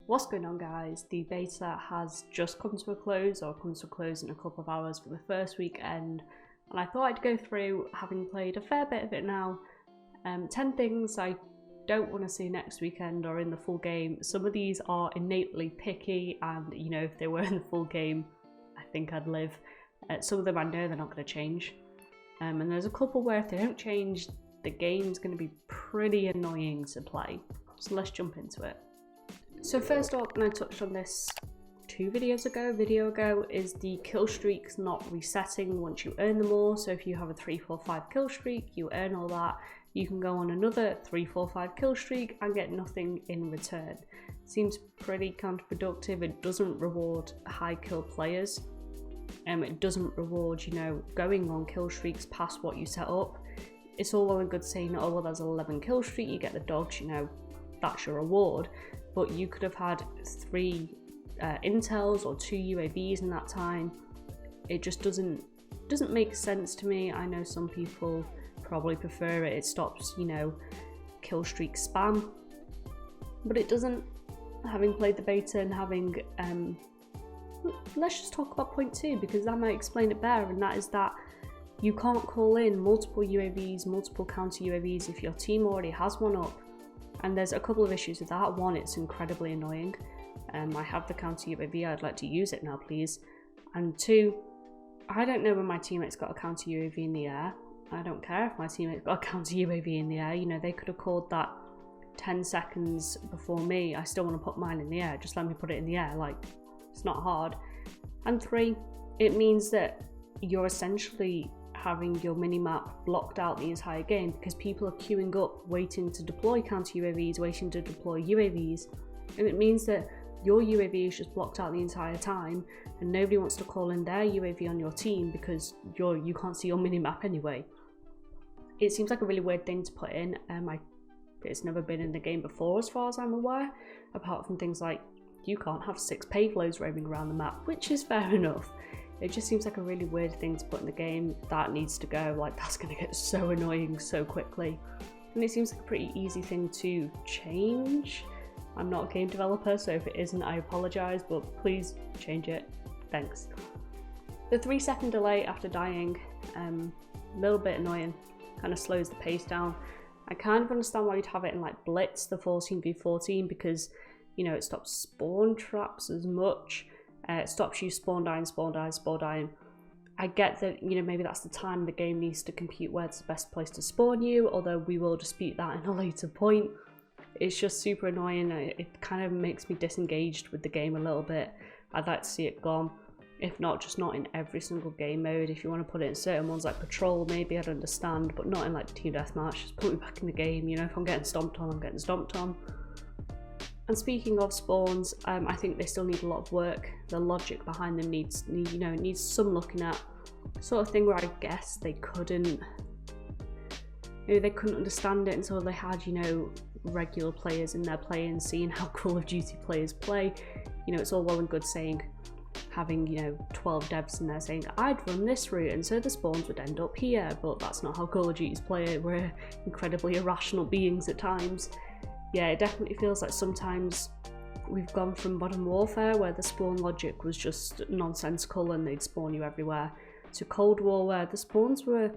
What's going on, guys? The beta has just come to a close, or comes to a close in a couple of hours for the first weekend, and I thought I'd go through, having played a fair bit of it now, 10 things I don't want to see next weekend or in the full game. Some of these are innately picky, and you know, if they were in the full game, I think I'd live. Some of them I know they're not going to change, and there's a couple where if they don't change, the game's going to be pretty annoying to play. So let's jump into it. So first up, and I touched on this 2 video ago, is the kill streaks not resetting once you earn them all. So if you have a 3, 4, 5 kill streak, you earn all that, you can go on another 3, 4, 5 kill streak and get nothing in return. Seems pretty counterproductive. It doesn't reward high kill players. It doesn't reward, you know, going on kill streaks past what you set up. It's all well and good saying, oh well, there's an 11 kill streak, you get the dodge, you know, that's your reward. But you could have had 3 intels or 2 UAVs in that time. It just doesn't make sense to me. I know some people probably prefer it. It stops, you know, kill streak spam, but it doesn't. Having played the beta and having let's just talk about point 2, because that might explain it better, and that is that you can't call in multiple UAVs, multiple counter UAVs if your team already has one up. And there's a couple of issues with that. One, it's incredibly annoying. I have the counter UAV, I'd like to use it now, please. And 2, I don't know when my teammate's got a counter UAV in the air. I don't care if my teammate's got a counter UAV in the air. You know, they could have called that 10 seconds before me. I still want to put mine in the air. Just let me put it in the air. Like, it's not hard. And 3, it means that you're essentially having your minimap blocked out the entire game, because people are queuing up waiting to deploy counter UAVs, waiting to deploy UAVs, and it means that your UAV is just blocked out the entire time and nobody wants to call in their UAV on your team because you can't see your minimap anyway. It seems like a really weird thing to put in. It's never been in the game before as far as I'm aware, apart from things like you can't have 6 payloads roaming around the map, which is fair enough. It just seems like a really weird thing to put in the game. That needs to go. Like, that's going to get so annoying so quickly. And it seems like a pretty easy thing to change. I'm not a game developer, so if it isn't, I apologise, but please change it. Thanks. The 3-second delay after dying, a little bit annoying. Kind of slows the pace down. I kind of understand why you'd have it in like Blitz, the 14v14, because, you know, it stops spawn traps as much. It stops you spawn dying. I get that, you know, maybe that's the time the game needs to compute where's the best place to spawn you, although we will dispute that in a later point. It's just super annoying. It kind of makes me disengaged with the game a little bit. I'd like to see it gone. If not, just not in every single game mode. If you want to put it in certain ones like Patrol, maybe I'd understand, but not in like Team Deathmatch. Just put me back in the game, you know, if I'm getting stomped on, I'm getting stomped on. And speaking of spawns, I think they still need a lot of work. The logic behind them needs some looking at. Sort of thing where I guess they couldn't understand it until they had, you know, regular players in there playing, seeing how Call of Duty players play. You know, it's all well and good saying, having, you know, 12 devs in there saying, I'd run this route and so the spawns would end up here, but that's not how Call of Duty's play it. We're incredibly irrational beings at times. Yeah, it definitely feels like sometimes we've gone from Modern Warfare, where the spawn logic was just nonsensical and they'd spawn you everywhere, to Cold War, where the spawns were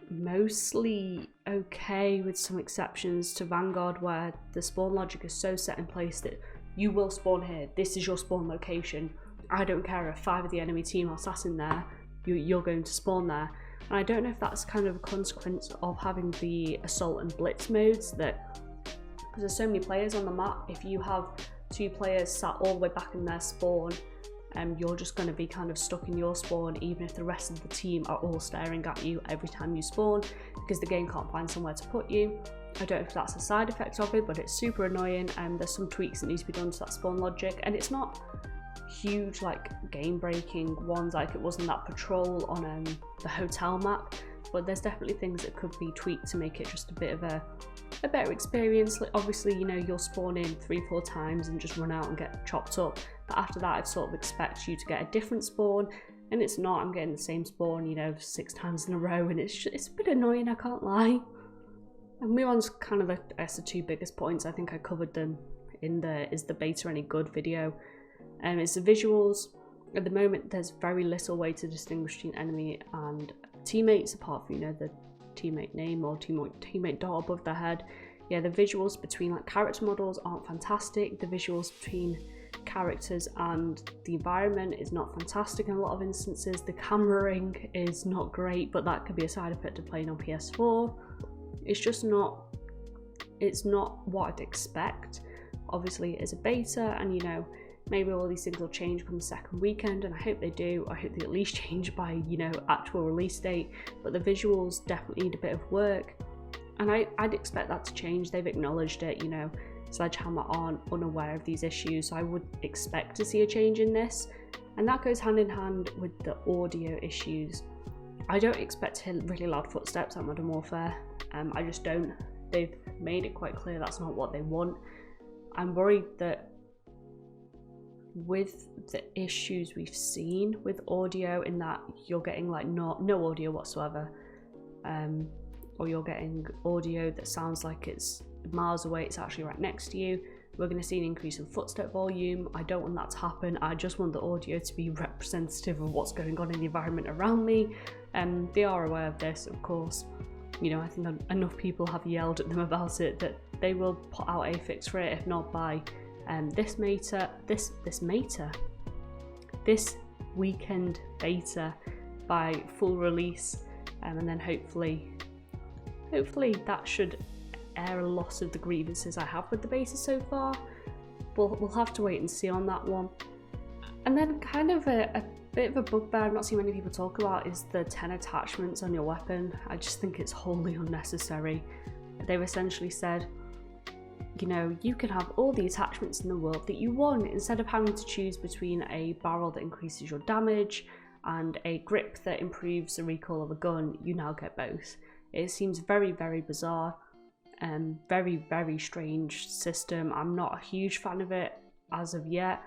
mostly okay with some exceptions, to Vanguard, where the spawn logic is so set in place that you will spawn here, this is your spawn location. I don't care if 5 of the enemy team are sat in there, you're going to spawn there. And I don't know if that's kind of a consequence of having the Assault and Blitz modes, that because there's so many players on the map, if you have 2 players sat all the way back in their spawn, you're just going to be kind of stuck in your spawn, even if the rest of the team are all staring at you every time you spawn, because the game can't find somewhere to put you. I don't know if that's a side effect of it, but it's super annoying, and there's some tweaks that need to be done to that spawn logic, and it's not huge like game breaking ones like it was in that Patrol on the hotel map, but there's definitely things that could be tweaked to make it just a bit of a better experience. Like, obviously, you know, you'll spawn in 3-4 times and just run out and get chopped up, but after that I'd sort of expect you to get a different spawn, and it's not. I'm getting the same spawn, you know, 6 times in a row, and it's a bit annoying, I can't lie. And move on to kind of the 2 biggest points. I think I covered them in the "Is the beta any good?" video. It's the visuals. At the moment, there's very little way to distinguish between enemy and teammates, apart from, you know, the teammate name or teammate dot above their head. Yeah, the visuals between like character models aren't fantastic. The visuals between characters and the environment is not fantastic in a lot of instances. The cameraing is not great, but that could be a side effect of playing on PS4. It's just not, it's not what I'd expect. Obviously, it's a beta, and you know, maybe all these things will change come the second weekend, and I hope they do. I hope they at least change by, you know, actual release date. But the visuals definitely need a bit of work, and I'd expect that to change. They've acknowledged it, you know. Sledgehammer aren't unaware of these issues, so I would expect to see a change in this. And that goes hand in hand with the audio issues. I don't expect to hear really loud footsteps at Modern Warfare. I just don't. They've made it quite clear that's not what they want. I'm worried that with the issues we've seen with audio, in that you're getting like no audio whatsoever, or you're getting audio that sounds like it's miles away, it's actually right next to you. We're going to see an increase in footstep volume. I don't want that to happen. I just want the audio to be representative of what's going on in the environment around me. They are aware of this, of course. You know, I think enough people have yelled at them about it that they will put out a fix for it, if not by this weekend beta, by full release, and then hopefully that should air a lot of the grievances I have with the beta so far. We'll have to wait and see on that one. And then kind of a bit of a bugbear I've not seen many people talk about is the 10 attachments on your weapon. I just think it's wholly unnecessary. They've essentially said, you know, you can have all the attachments in the world that you want. Instead of having to choose between a barrel that increases your damage and a grip that improves the recoil of a gun, you now get both. It seems very, very bizarre. Very, very strange system. I'm not a huge fan of it as of yet.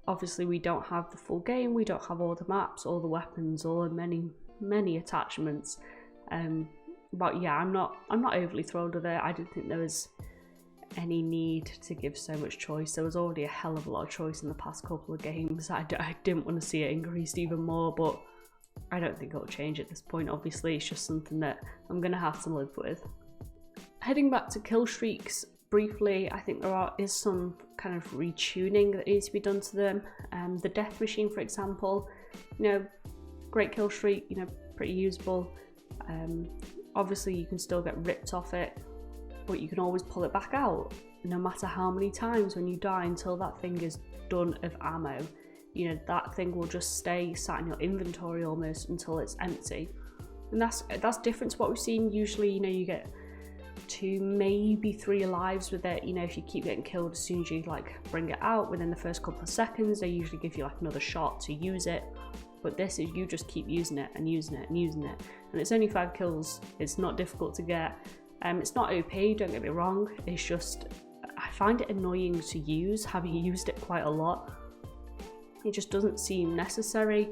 Obviously, we don't have the full game. We don't have all the maps, all the weapons, all the many attachments. But yeah, I'm not overly thrilled with it. I didn't think there was any need to give so much choice. There was already a hell of a lot of choice in the past couple of games. I didn't want to see it increased even more, but I don't think it'll change at this point. Obviously, it's just something that I'm gonna have to live with. Heading back to Killstreaks briefly, I think there is some kind of retuning that needs to be done to them. The death machine, for example, you know, great kill streak, you know, pretty usable. Obviously, you can still get ripped off it, but you can always pull it back out, no matter how many times when you die, until that thing is done of ammo. You know, that thing will just stay sat in your inventory almost until it's empty. And that's different to what we've seen. Usually, you know, you get 2, maybe 3 lives with it. You know, if you keep getting killed as soon as you like bring it out within the first couple of seconds, they usually give you like another shot to use it. But this is, you just keep using it and using it and using it, and it's only 5 kills. It's not difficult to get. It's not OP, don't get me wrong. It's just, I find it annoying to use, having used it quite a lot. It just doesn't seem necessary.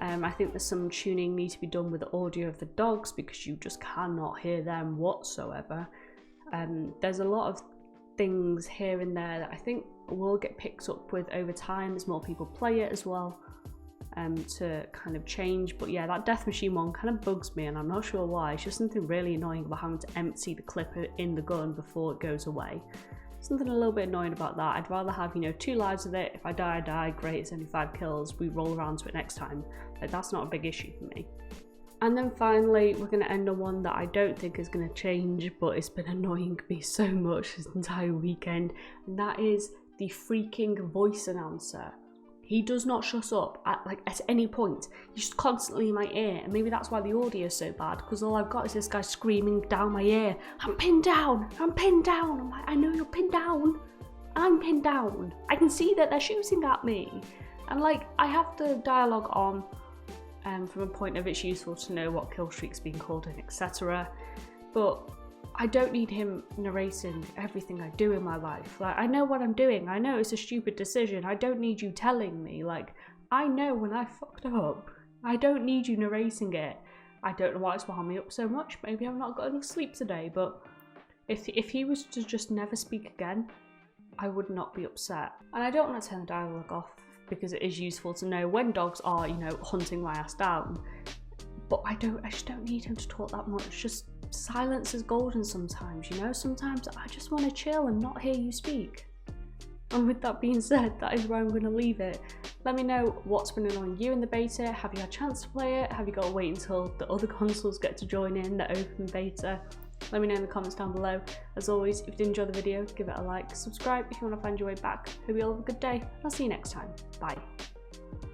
I think there's some tuning need to be done with the audio of the dogs, because you just cannot hear them whatsoever. There's a lot of things here and there that I think will get picked up with over time as more people play it as well, to kind of change. But yeah, that death machine one kind of bugs me, and I'm not sure why. It's just something really annoying about having to empty the clip in the gun before it goes away. Something a little bit annoying about that. I'd rather have, you know, 2 lives with it. If I die, I die. Great, it's only 5 kills. We roll around to it next time. Like, that's not a big issue for me. And then finally, we're going to end on one that I don't think is going to change, but it's been annoying me so much this entire weekend, and that is the freaking voice announcer. He does not shut up at any point. He's just constantly in my ear, and maybe that's why the audio is so bad, because all I've got is this guy screaming down my ear, "I'm pinned down, I'm pinned down." I'm like, I know you're pinned down. I'm pinned down. I can see that they're shooting at me. And like, I have the dialogue on, from a point of it's useful to know what kill streak's being called in, etc. But I don't need him narrating everything I do in my life. Like, I know what I'm doing. I know it's a stupid decision. I don't need you telling me. Like, I know when I fucked up. I don't need you narrating it. I don't know why it's wound me up so much. Maybe I've not got enough sleep today. But if he was to just never speak again, I would not be upset. And I don't want to turn the dialogue off because it is useful to know when dogs are, you know, hunting my ass down. But I just don't need him to talk that much. Just silence is golden sometimes, you know? Sometimes I just want to chill and not hear you speak. And with that being said, that is where I'm going to leave it. Let me know what's been annoying you in the beta. Have you had a chance to play it? Have you got to wait until the other consoles get to join in the open beta? Let me know in the comments down below. As always, if you did enjoy the video, give it a like, subscribe if you want to find your way back. Hope you all have a good day. I'll see you next time. Bye.